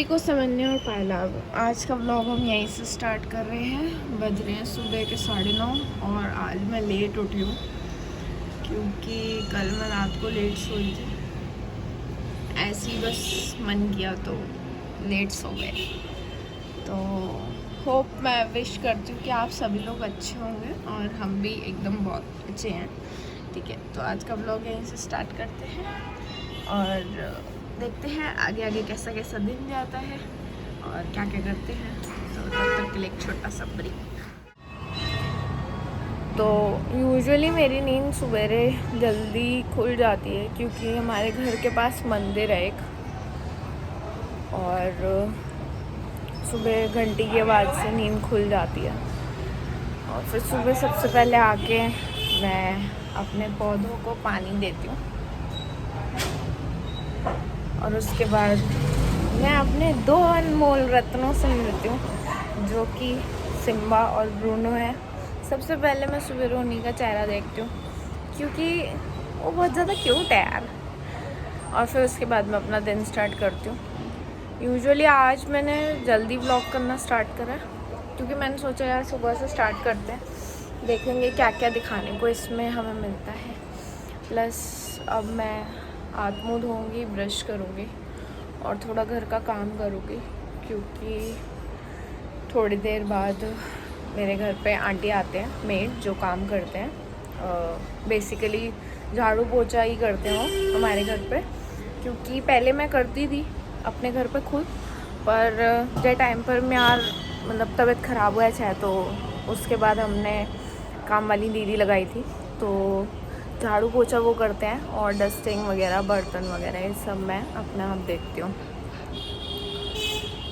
को समन्ने और पायलाव। आज का व्लॉग हम यहीं से स्टार्ट कर रहे हैं। बज रहे हैं सुबह के 9:30 और आज मैं लेट उठी हूँ क्योंकि कल मैं रात को लेट सोई थी। ऐसे ही बस मन किया तो लेट सो गए। तो होप मैं विश करती हूँ कि आप सभी लोग अच्छे होंगे और हम भी एकदम बहुत अच्छे हैं। ठीक है, तो आज का व्लॉग यहीं से स्टार्ट करते हैं और देखते हैं आगे आगे कैसा कैसा दिन जाता है और क्या क्या करते हैं। तो तब तक के लिए एक छोटा सा ब्रेक। तो यूजुअली मेरी नींद सवेरे जल्दी खुल जाती है क्योंकि हमारे घर के पास मंदिर है एक, और सुबह घंटी की आवाज़ से नींद खुल जाती है। और फिर सुबह सबसे पहले आके मैं अपने पौधों को पानी देती हूँ और उसके बाद मैं अपने 2 अनमोल रत्नों से मिलती हूँ जो कि सिम्बा और ब्रूनो है। सबसे पहले मैं सुबह रोनी का चेहरा देखती हूँ क्योंकि वो बहुत ज़्यादा क्यूट है यार। और फिर उसके बाद मैं अपना दिन स्टार्ट करती हूँ। यूजुअली आज मैंने जल्दी व्लॉग करना स्टार्ट करा क्योंकि मैंने सोचा यार सुबह से स्टार्ट करते हैं, देखेंगे क्या क्या दिखाने को इसमें हमें मिलता है। प्लस अब मैं हाथ मुँह धोऊँगी, ब्रश करूँगी और थोड़ा घर का काम करूँगी क्योंकि थोड़ी देर बाद मेरे घर पे आंटी आते हैं, मेड जो काम करते हैं। बेसिकली झाड़ू पोछा ही करते हो हमारे घर पे, क्योंकि पहले मैं करती थी अपने घर पे खुद, पर जो टाइम पर मैं यार मतलब तबीयत ख़राब हुआ है तो उसके बाद हमने काम वाली दीदी लगाई थी। तो झाड़ू पोछा वो करते हैं और डस्टिंग वगैरह, बर्तन वगैरह ये सब मैं अपने आप देखती हूँ।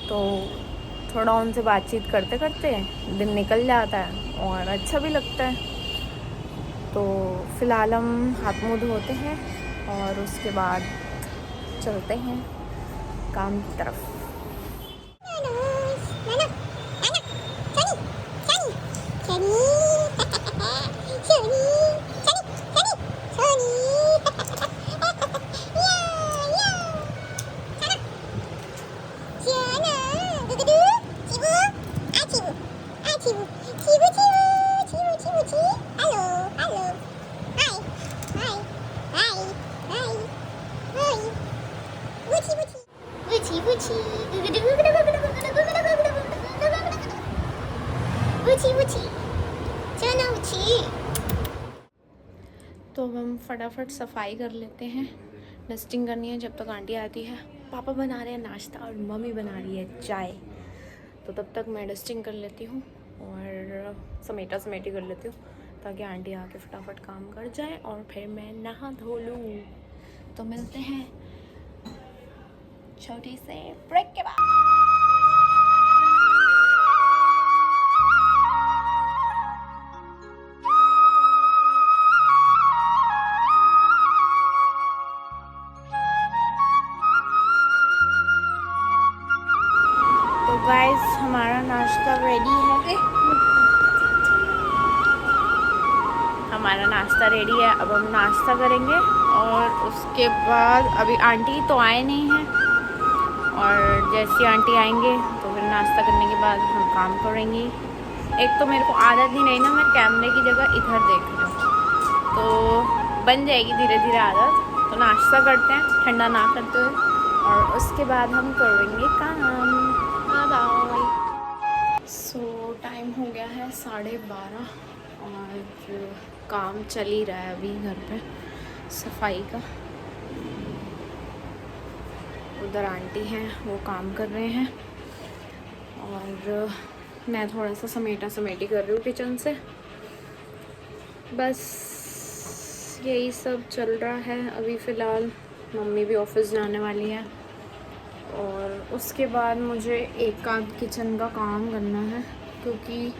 तो थोड़ा उनसे बातचीत करते करते दिन निकल जाता है और अच्छा भी लगता है। तो फ़िलहाल हम हाथ मुँह धोते हैं और उसके बाद चलते हैं काम की तरफ। तो हम फटाफट सफाई कर लेते हैं, डस्टिंग करनी है जब तक आंटी आती है। पापा बना रहे हैं नाश्ता और मम्मी बना रही है चाय, तो तब तक मैं डस्टिंग कर लेती हूँ और समेटा समेटी कर लेती हूँ ताकि आंटी आके फटाफट काम कर जाए और फिर मैं नहा धो लूँ। तो मिलते हैं छोटी से ब्रेक के बाद। तो गाइस हमारा नाश्ता रेडी है। हमारा नाश्ता रेडी है। अब हम नाश्ता करेंगे और उसके बाद अभी आंटी तो आए नहीं हैं, और जैसे आंटी आएंगे तो फिर नाश्ता करने के बाद हम काम करेंगे। एक तो मेरे को आदत ही नहीं ना, मैं कैमरे की जगह इधर देख रही हूँ, तो बन जाएगी धीरे धीरे आदत। तो नाश्ता करते हैं ठंडा ना करते हुए और उसके बाद हम करेंगे काम। बाय। सो टाइम हो गया है 12:30 और काम चल ही रहा है अभी घर पे सफाई का। उधर आंटी हैं वो काम कर रहे हैं और मैं थोड़ा सा समेटा समेटी कर रही हूँ किचन से। बस यही सब चल रहा है अभी फ़िलहाल। मम्मी भी ऑफिस जाने वाली है और उसके बाद मुझे एक आध किचन का काम करना है क्योंकि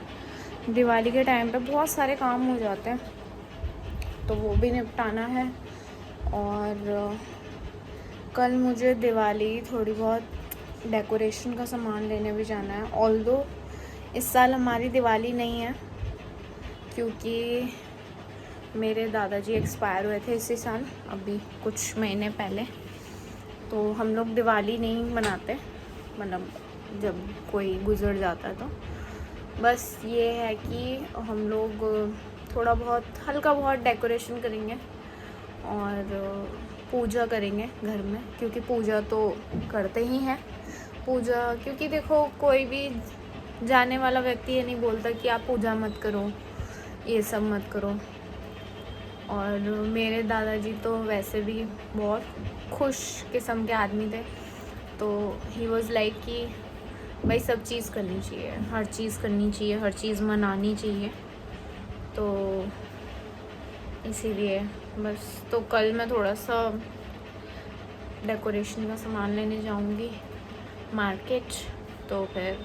दिवाली के टाइम पे बहुत सारे काम हो जाते हैं, तो वो भी निपटाना है। और कल मुझे दिवाली थोड़ी बहुत डेकोरेशन का सामान लेने भी जाना है। ऑल्दो इस साल हमारी दिवाली नहीं है क्योंकि मेरे दादाजी एक्सपायर हुए थे इसी साल, अभी कुछ महीने पहले। तो हम लोग दिवाली नहीं मनाते मतलब जब कोई गुज़र जाता है तो बस ये है कि हम लोग थोड़ा बहुत हल्का बहुत डेकोरेशन करेंगे और पूजा करेंगे घर में, क्योंकि पूजा तो करते ही हैं। पूजा क्योंकि देखो कोई भी जाने वाला व्यक्ति ये नहीं बोलता कि आप पूजा मत करो, ये सब मत करो। और मेरे दादाजी तो वैसे भी बहुत खुश किस्म के आदमी थे, तो ही वॉज़ लाइक कि भाई सब चीज़ करनी चाहिए, हर चीज़ करनी चाहिए, हर चीज़ मनानी चाहिए। तो इसीलिए बस तो कल मैं थोड़ा सा डेकोरेशन का सामान लेने जाऊंगी मार्केट, तो फिर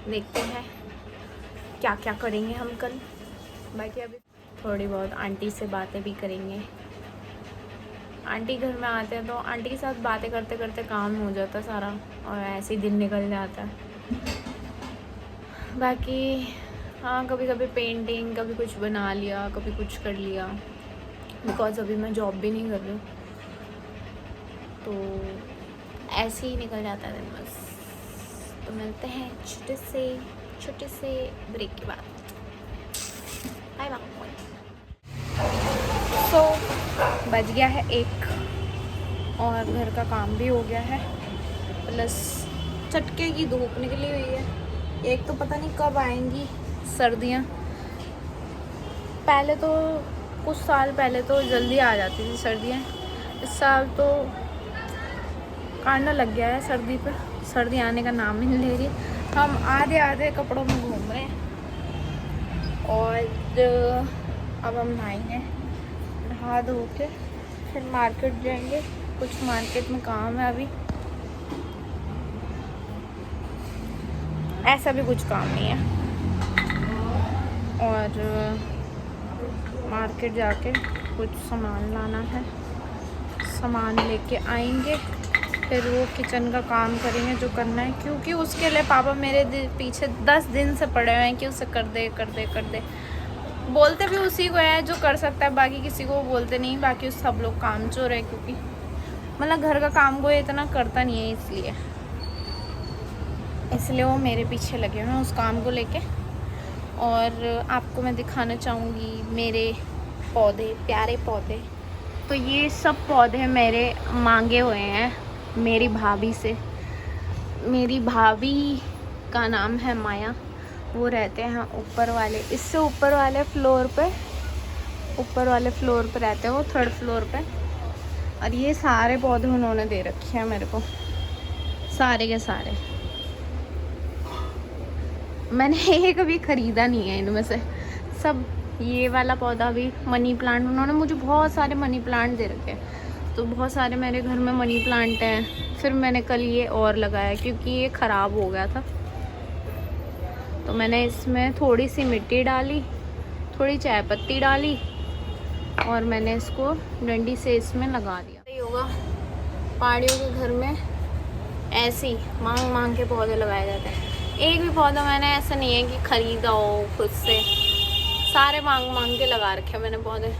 देखते हैं क्या क्या करेंगे हम कल। बाकी अभी थोड़ी बहुत आंटी से बातें भी करेंगे। आंटी घर में आते हैं तो आंटी के साथ बातें करते करते काम हो जाता सारा और ऐसे ही दिन निकल जाता है। बाकी हाँ, कभी कभी पेंटिंग, कभी कुछ बना लिया, कभी कुछ कर लिया, बिकॉज़ अभी मैं जॉब भी नहीं कर रही हूँ, तो ऐसे ही निकल जाता है दिन बस। तो मिलते हैं छोटे से ब्रेक के बाद। Bye bye. तो बज गया है 1 और घर का काम भी हो गया है, प्लस चटके की धूप निकली हुई है। एक तो पता नहीं कब आएंगी सर्दियाँ। पहले तो कुछ साल पहले तो जल्दी आ जाती थी सर्दियाँ, इस साल तो कांडा लग गया है सर्दी पे। सर्दी आने का नाम ही नहीं ले रही। हम आधे कपड़ों में घूम रहे हैं और अब हम नहाएंगे, नहा धो के फिर मार्केट जाएंगे। कुछ मार्केट में काम है अभी, ऐसा भी कुछ काम नहीं है। और मार्केट जाके कुछ सामान लाना है, सामान लेके आएंगे, फिर वो किचन का काम करेंगे जो करना है, क्योंकि उसके लिए पापा मेरे पीछे 10 दिन से पड़े हुए हैं कि उसे कर दे कर दे कर दे। बोलते भी उसी को है जो कर सकता है, बाकी किसी को बोलते नहीं। बाकी सब लोग काम चोर है, क्योंकि मतलब घर का काम को इतना करता नहीं है, इसलिए वो मेरे पीछे लगे हुए हैं उस काम को लेके। और आपको मैं दिखाना चाहूँगी मेरे पौधे, प्यारे पौधे। तो ये सब पौधे मेरे मांगे हुए हैं मेरी भाभी से। मेरी भाभी का नाम है माया, वो रहते हैं ऊपर वाले, इससे ऊपर वाले फ्लोर पे रहते हैं वो, 3rd फ्लोर पे। और ये सारे पौधे उन्होंने दे रखे हैं मेरे को, सारे के सारे। मैंने एक भी ख़रीदा नहीं है इनमें से सब। ये वाला पौधा भी, मनी प्लांट, उन्होंने मुझे बहुत सारे मनी प्लांट दे रखे हैं, तो बहुत सारे मेरे घर में मनी प्लांट हैं। फिर मैंने कल ये और लगाया क्योंकि ये ख़राब हो गया था, तो मैंने इसमें थोड़ी सी मिट्टी डाली, थोड़ी चाय पत्ती डाली और मैंने इसको डंडी से इसमें लगा दिया। सही होगा, पहाड़ियों के घर में ऐसे ही मांग के पौधे लगाए जाते हैं। एक भी पौधा मैंने ऐसा नहीं है कि ख़रीदा हो खुद से, सारे मांग के लगा रखे मैंने पौधे।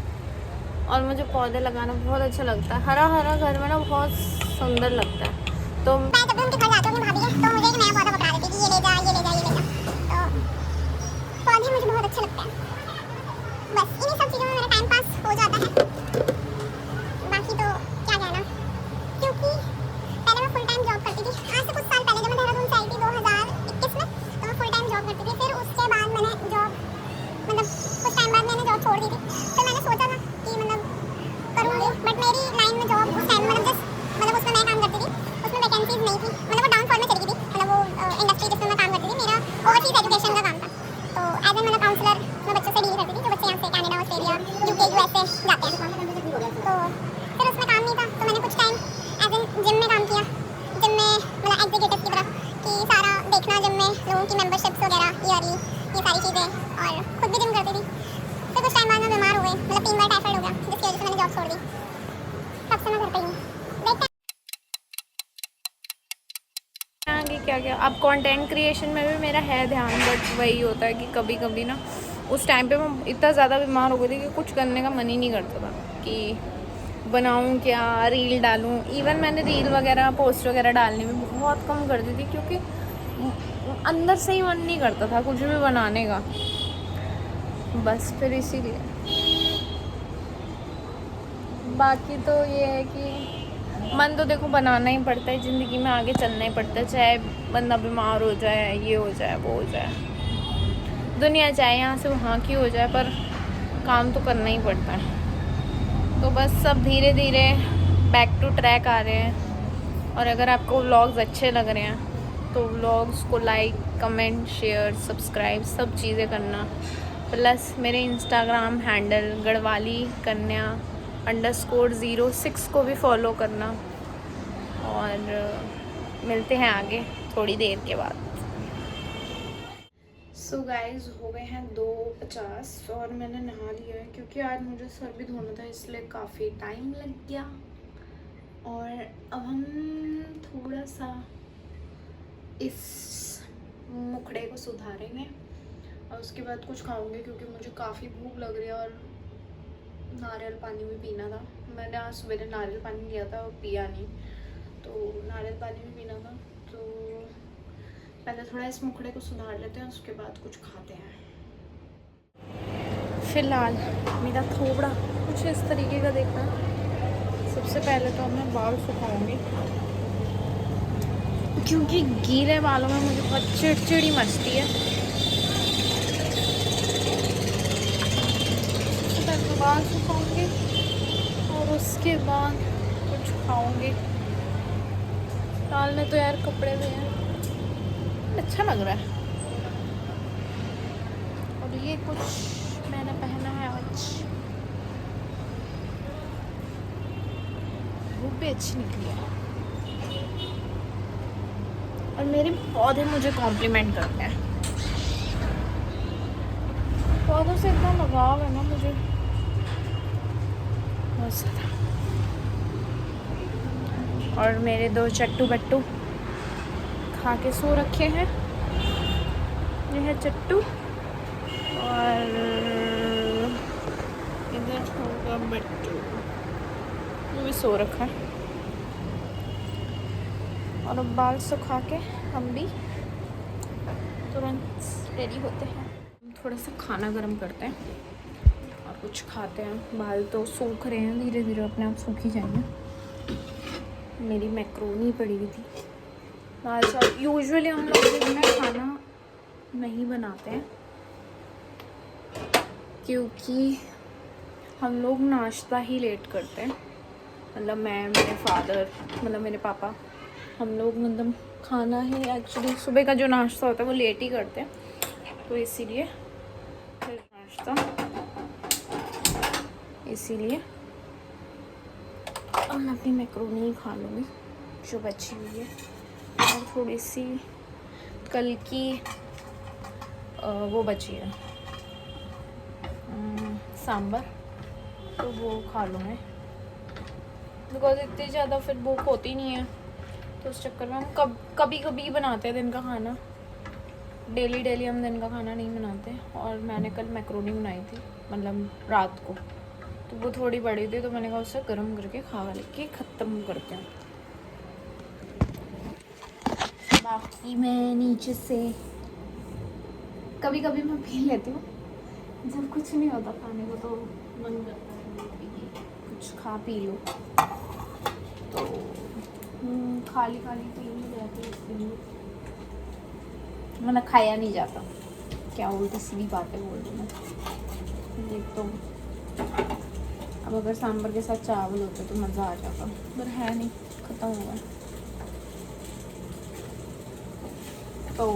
और मुझे पौधे लगाना बहुत अच्छा लगता है, हरा हरा घर में ना बहुत सुंदर लगता है। तो मैं जब भी उनके घर जाती हूँ अपनी भाभी के, तो मुझे एक नया पौधा पकड़ा देती है कि ये ले जा, ये ले जा, ये ले जा। तो पौधे मुझे बहुत अच्छे लगते हैं। बस इन्हीं सब चीज़ों में मेरा टाइम पास हो जाता है। बाकी तो क्या कहना, क्योंकि पहले मैं फुल टाइम जॉब करती थी। आज से कुछ साल पहले जब मैं देहरादून से आई थी 2021 में, तो मैं फुल टाइम जॉब करती थी। फिर उसके बाद मैंने जॉब, मतलब कुछ टाइम बाद मैंने जॉब छोड़ दी थी। फिर मैंने सोचा था कि मतलब करूँगी, बट मेरी लाइन में जॉब उस टाइम मतलब उसमें मैं काम करती थी, उसमें वैकेंसीज नहीं थी, मतलब वो डाउनफॉल में चली गई थी। मतलब वो इंडस्ट्री जिसमें मैं काम करती थी, मेरा ओवरसीज एजुकेशन का काम था। तो एज ए मतलब काउंसलर मैं बच्चों से डील करती थी, जो बच्चे यहाँ से कनाडा, ऑस्ट्रेलिया, UK, USA जाते हैं। तो फिर उसमें काम नहीं था, तो मैंने कुछ टाइम एज एन जिम में काम किया। जिम में मतलब एग्जीक्यूटिव की तरह कि सारा देखना जिम में, लोगों की मेंबरशिप्स वगैरह, ये सारी चीज़ें, और खुद भी जिम करती थी। फिर कुछ टाइम बाद मैं बीमार हो गई, मतलब 3 बार टाइफाइड हो गया, जिसकी वजह से मैंने जॉब छोड़ दी। तब से मैं घर पे ही हूँ। देखते हैं आगे क्या क्या। अब कंटेंट क्रिएशन में भी मेरा है ध्यान, बट वही होता है कि कभी कभी ना उस टाइम पे मैं इतना ज़्यादा बीमार हो गई थी कि कुछ करने का मन ही नहीं करता था, कि बनाऊं क्या, रील डालूं। इवन मैंने रील वगैरह पोस्ट वगैरह डालने में बहुत कम कर दी थी, क्योंकि अंदर से ही मन नहीं करता था कुछ भी बनाने का, बस फिर इसीलिए। बाकी तो ये है कि मन तो देखो बनाना ही पड़ता है, ज़िंदगी में आगे चलना ही पड़ता है, चाहे बंदा बीमार हो जाए, ये हो जाए, वो हो जाए, दुनिया चाहे यहाँ से वहाँ की हो जाए, पर काम तो करना ही पड़ता है। तो बस सब धीरे धीरे बैक टू ट्रैक आ रहे हैं। और अगर आपको व्लॉग्स अच्छे लग रहे हैं तो व्लॉग्स को लाइक, कमेंट, शेयर, सब्सक्राइब सब चीज़ें करना। प्लस मेरे इंस्टाग्राम हैंडल गढ़वाली कन्या _06 को भी फॉलो करना। और मिलते हैं आगे थोड़ी देर के बाद। सो गाइज हो गए हैं 2:50 और मैंने नहा लिया है, क्योंकि आज मुझे सर भी धोना था, इसलिए काफ़ी टाइम लग गया। और अब हम थोड़ा सा इस मुखड़े को सुधारेंगे और उसके बाद कुछ खाऊंगे, क्योंकि मुझे काफ़ी भूख लग रही है। और नारियल पानी भी पीना था, मैंने आज सुबह नारियल पानी लिया था और पिया नहीं, तो नारियल पानी भी पीना था। तो पहले थोड़ा इस मुखड़े को सुधार लेते हैं, उसके बाद कुछ खाते हैं। फिलहाल मेरा थोड़ा कुछ इस तरीके का देखना है। सबसे पहले तो मैं बाल सुखाऊंगी, क्योंकि गीले बालों में मुझे बहुत चिड़चिड़ी मचती है। सबसे पहले तो बाल सुखाऊंगी और उसके बाद कुछ खाऊंगी। फिलहाल में तो यार कपड़े भी हैं, अच्छा लग रहा है। और ये कुछ मैंने पहना है आज, वो भी अच्छी निकली है। और मेरे पौधे मुझे कॉम्प्लीमेंट करते हैं, पौधों से इतना लगाव है ना मुझे, बहुत ज़्यादा। और मेरे 2 चट्टू बट्टू खा के सो रखे हैं। ये है चट्टू और इधर होगा बट्टू, वो भी सो रखा है। और अब बाल सुखा के हम भी तुरंत रेडी होते हैं। थोड़ा सा खाना गर्म करते हैं और कुछ खाते हैं। बाल तो सूख रहे हैं, धीरे धीरे अपने आप सूख ही जाएंगे। मेरी मैक्रोनी पड़ी हुई थी दाल चावल। यूजुअली हम लोग दिन में खाना नहीं बनाते हैं, क्योंकि हम लोग नाश्ता ही लेट करते हैं। मतलब मैं, मेरे फादर, मतलब मेरे पापा, हम लोग मतलब खाना ही एक्चुअली सुबह का जो नाश्ता होता है वो लेट ही करते हैं, तो इसीलिए फिर नाश्ता इसीलिए अब मैं अपनी मैक्रोनी ही खा लूँगी जो बची हुई है। और थोड़ी सी कल की वो बची है सांभर, तो वो खा लूँ मैं, बिकॉज इतनी ज़्यादा फिर भूख होती नहीं है। तो उस चक्कर में हम कभी कभी बनाते हैं दिन का खाना, डेली डेली हम दिन का खाना नहीं बनाते। और मैंने कल मैक्रोनी बनाई थी, मतलब रात को, तो वो थोड़ी बड़ी थी, तो मैंने कहा उसे गर्म करके खा लेके ख़त्म करते हैं। बाकी मैं नीचे से कभी कभी मैं पी लेती हूँ, जब कुछ नहीं होता खाने को तो मन करता है कुछ खा पी लो, तो खाली खाली पी नहीं जाती, इसलिए मतलब खाया नहीं जाता। क्या उल्टी सीधी बातें बोल रही मैं। एक तो अब अगर सांभर के साथ चावल होते तो मज़ा आ जाता, पर है नहीं, ख़त्म हो गया। तो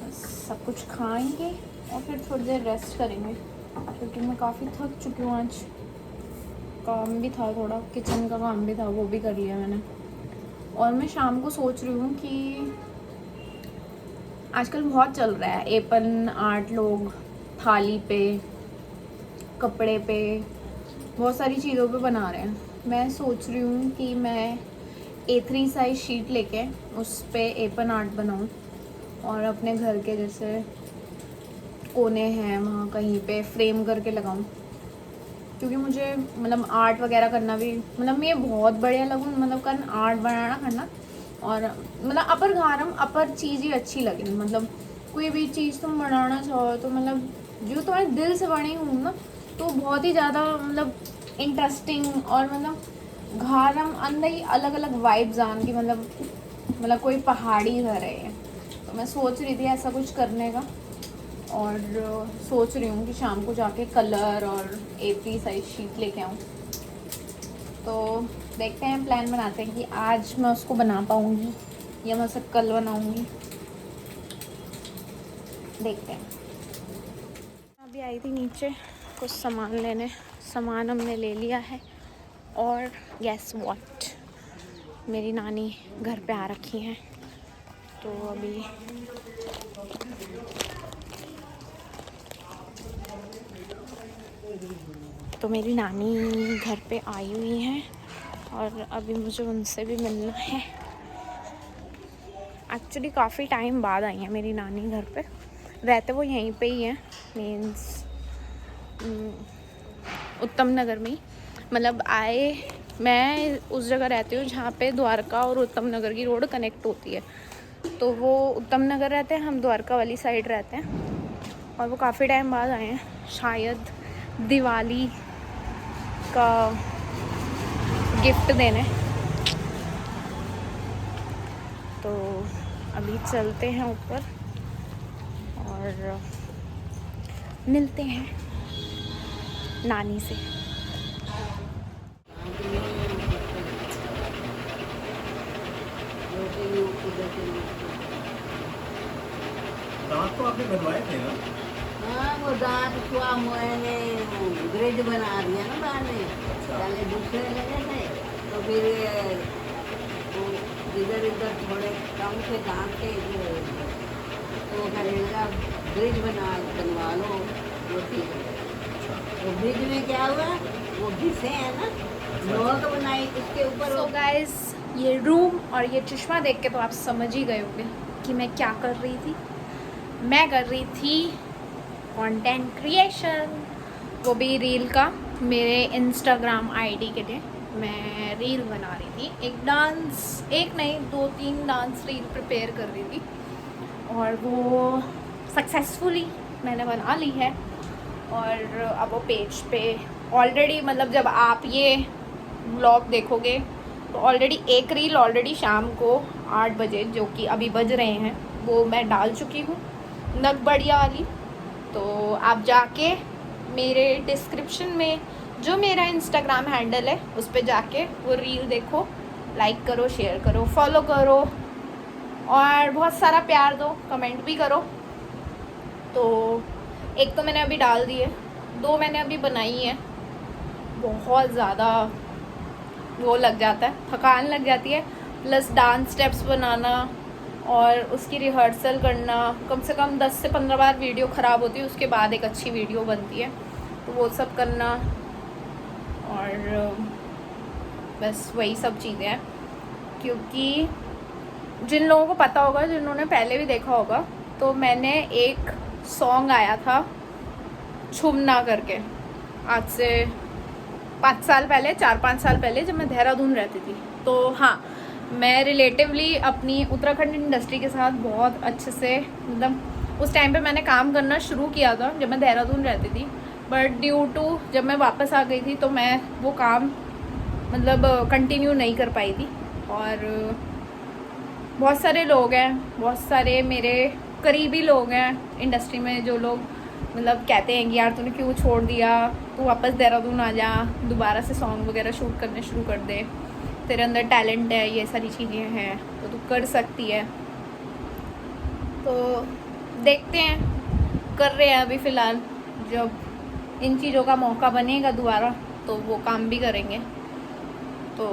बस सब कुछ खाएंगे और फिर थोड़ी देर रेस्ट करेंगे, क्योंकि मैं काफ़ी थक चुकी हूँ। आज काम भी था, थोड़ा किचन का काम भी था, वो भी कर लिया मैंने। और मैं शाम को सोच रही हूँ कि आजकल बहुत चल रहा है एपन आर्ट, लोग थाली पे, कपड़े पे, बहुत सारी चीज़ों पे बना रहे हैं। मैं सोच रही हूँ कि मैं A3 साइज शीट लेके उस पे एपन आर्ट बनाऊँ और अपने घर के जैसे कोने हैं वहाँ कहीं पे फ्रेम करके लगाऊँ। क्योंकि मुझे मतलब आर्ट वगैरह करना भी मतलब मैं बहुत बढ़िया लगूँ, मतलब करना आर्ट बनाना करना। और मतलब अपर घारम अपर चीज़ ही अच्छी लगे, मतलब कोई भी चीज़ तुम बनाना चाहो तो मतलब जो तुम्हारे दिल से बनी हूँ ना तो बहुत ही ज़्यादा मतलब इंटरेस्टिंग और मतलब घारम अंदर ही अलग अलग वाइब्स आन की, मतलब कोई पहाड़ी घर है। तो मैं सोच रही थी ऐसा कुछ करने का, और सोच रही हूँ कि शाम को जाके कलर और A3 साइज शीट लेके आऊँ। तो देखते हैं, प्लान बनाते हैं कि आज मैं उसको बना पाऊँगी या मैं उसे कल बनाऊँगी, देखते हैं। अभी आई थी नीचे कुछ सामान लेने, सामान हमने ले लिया है। और गेस व्हाट, मेरी नानी घर पे आ रखी हैं। तो अभी मेरी नानी घर पे आई हुई हैं और अभी मुझे उनसे भी मिलना है। एक्चुअली काफ़ी टाइम बाद आई हैं मेरी नानी घर पे। रहते वो यहीं पे ही हैं, मीन्स उत्तम नगर में ही। मतलब मैं उस जगह रहती हूँ जहाँ पे द्वारका और उत्तम नगर की रोड कनेक्ट होती है। तो वो उत्तम नगर रहते हैं, हम द्वारका वाली साइड रहते हैं। और वो काफ़ी टाइम बाद आए हैं, शायद दिवाली का गिफ्ट देने। तो अभी चलते हैं ऊपर और मिलते हैं नानी से। दांत तो आपने बनवाए थे ना? हाँ, वो दांत हुआ मैंने ब्रिज बना दिया ना बाद में। पहले दूसरे लगे थे तो फिर वो इधर इधर थोड़े कम से दांत थे, तो करेगा ब्रिज बनवा लो, वो ठीक है। तो ब्रिज में क्या हुआ, वो घिसे है ना, लोग बनाई उसके ऊपर। सो गाइस, ये रूम और ये चश्मा देख के तो आप समझ ही गए होंगे कि मैं क्या कर रही थी। मैं कर रही थी कंटेंट क्रिएशन, वो भी रील का। मेरे इंस्टाग्राम आईडी के लिए मैं रील बना रही थी। एक नहीं 2-3 डांस रील प्रिपेयर कर रही थी और वो सक्सेसफुली मैंने बना ली है। और अब वो पेज पे ऑलरेडी, मतलब जब आप ये व्लॉग देखोगे तो ऑलरेडी एक रील ऑलरेडी शाम को 8 बजे, जो कि अभी बज रहे हैं, वो मैं डाल चुकी हूँ, नग बढ़िया वाली। तो आप जाके मेरे डिस्क्रिप्शन में जो मेरा इंस्टाग्राम हैंडल है उस पर जाके वो रील देखो, लाइक करो, शेयर करो, फॉलो करो और बहुत सारा प्यार दो, कमेंट भी करो। तो एक तो मैंने अभी डाल दी है, 2 मैंने अभी बनाई है। बहुत ज़्यादा वो लग जाता है, थकान लग जाती है, प्लस डांस स्टेप्स बनाना और उसकी रिहर्सल करना। कम से कम 10 से 15 बार वीडियो ख़राब होती है, उसके बाद एक अच्छी वीडियो बनती है। तो वो सब करना और बस वही सब चीज़ें हैं। क्योंकि जिन लोगों को पता होगा, जिन्होंने पहले भी देखा होगा, तो मैंने एक सॉन्ग आया था छुमना करके, आज से 5 साल पहले, 4-5 साल पहले, जब मैं देहरादून रहती थी। तो हाँ, मैं रिलेटिवली अपनी उत्तराखंड इंडस्ट्री के साथ बहुत अच्छे से, मतलब उस टाइम पे मैंने काम करना शुरू किया था जब मैं देहरादून रहती थी। बट ड्यू टू जब मैं वापस आ गई थी तो मैं वो काम मतलब कंटिन्यू नहीं कर पाई थी। और बहुत सारे लोग हैं, बहुत सारे मेरे करीबी लोग हैं इंडस्ट्री में, जो लोग मतलब कहते हैं कि यार तूने क्यों छोड़ दिया, तू वापस देहरादून आ जा, दोबारा से सॉन्ग वगैरह शूट करने शुरू कर दे, तेरे अंदर टैलेंट है, ये सारी चीज़ें हैं तो तू कर सकती है। तो देखते हैं, कर रहे हैं अभी फ़िलहाल। जब इन चीज़ों का मौका बनेगा दोबारा तो वो काम भी करेंगे। तो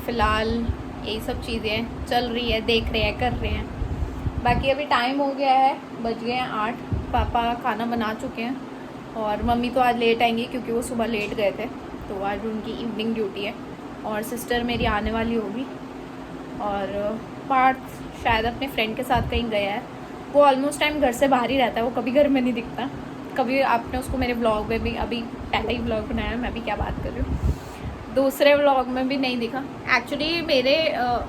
फ़िलहाल यही सब चीज़ें चल रही है, देख रहे हैं, कर रहे हैं। बाकी अभी टाइम हो गया है, बज गए हैं 8। पापा खाना बना चुके हैं और मम्मी तो आज लेट आएंगी क्योंकि वो सुबह लेट गए थे, तो आज उनकी इवनिंग ड्यूटी है। और सिस्टर मेरी आने वाली होगी और पार्थ शायद अपने फ्रेंड के साथ कहीं गया है। वो ऑलमोस्ट टाइम घर से बाहर ही रहता है, वो कभी घर में नहीं दिखता, कभी आपने उसको मेरे व्लॉग में भी, अभी पहले ही व्लॉग बनाया, मैं भी क्या बात कर रही हूँ, दूसरे व्लॉग में भी नहीं दिखा। एक्चुअली मेरे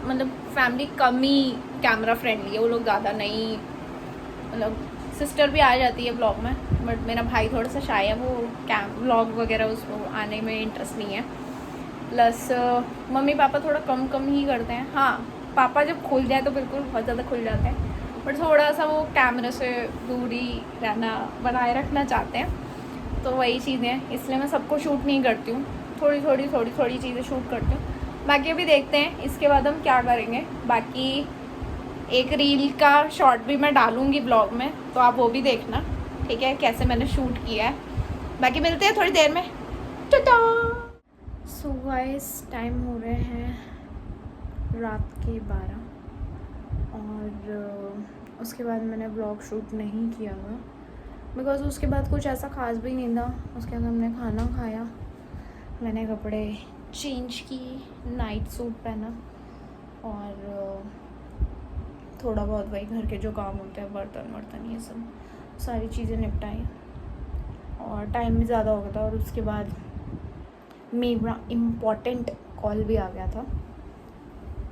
मतलब फैमिली कम ही कैमरा फ्रेंडली है, वो लोग ज़्यादा नहीं, मतलब सिस्टर भी आ जाती है व्लॉग में, बट मेरा भाई थोड़ा सा शाय है, वो व्लॉग वगैरह उसको आने में इंटरेस्ट नहीं है। प्लस मम्मी पापा थोड़ा कम ही करते हैं। हाँ, पापा जब खुल जाए तो बिल्कुल बहुत ज़्यादा खुल जाते हैं, बट थोड़ा सा वो कैमरे से दूरी रहना, बनाए रखना चाहते हैं। तो वही चीज़ें हैं, इसलिए मैं सबको शूट नहीं करती हूँ, थोड़ी चीज़ें शूट करती हूँ। बाकी अभी देखते हैं इसके बाद हम क्या करेंगे। बाकी एक रील का शॉर्ट भी मैं डालूँगी ब्लॉग में, तो आप वो भी देखना, ठीक है, कैसे मैंने शूट किया है। बाकी मिलते हैं थोड़ी देर में, टाटा। सो गाइस, टाइम हो रहे हैं रात के 12 और उसके बाद मैंने ब्लॉग शूट नहीं किया हुआ, बिकॉज़ उसके बाद कुछ ऐसा ख़ास भी नहीं था। उसके बाद हमने खाना खाया, मैंने कपड़े चेंज किए, नाइट सूट पहना और थोड़ा बहुत वही घर के जो काम होते हैं, बर्तन वर्तन ये सब सारी चीज़ें निपटाई और टाइम भी ज़्यादा हो गया था। और उसके बाद मेरा इम्पोर्टेंट कॉल भी आ गया था,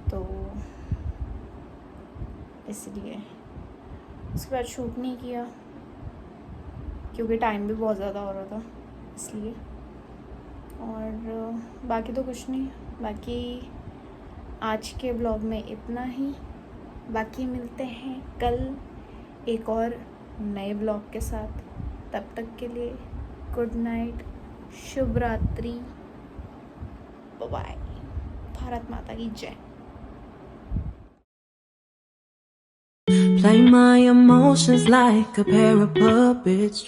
तो इसलिए उसके बाद शूट नहीं किया क्योंकि टाइम भी बहुत ज़्यादा हो रहा था इसलिए। और बाकी तो कुछ नहीं, बाकी आज के ब्लॉग में इतना ही। बाकी मिलते हैं कल एक और नए ब्लॉग के साथ। तब तक के लिए गुड नाइट, शुभ रात्रि, बाय, भारत माता की जय। Play my emotions like a pair of puppets.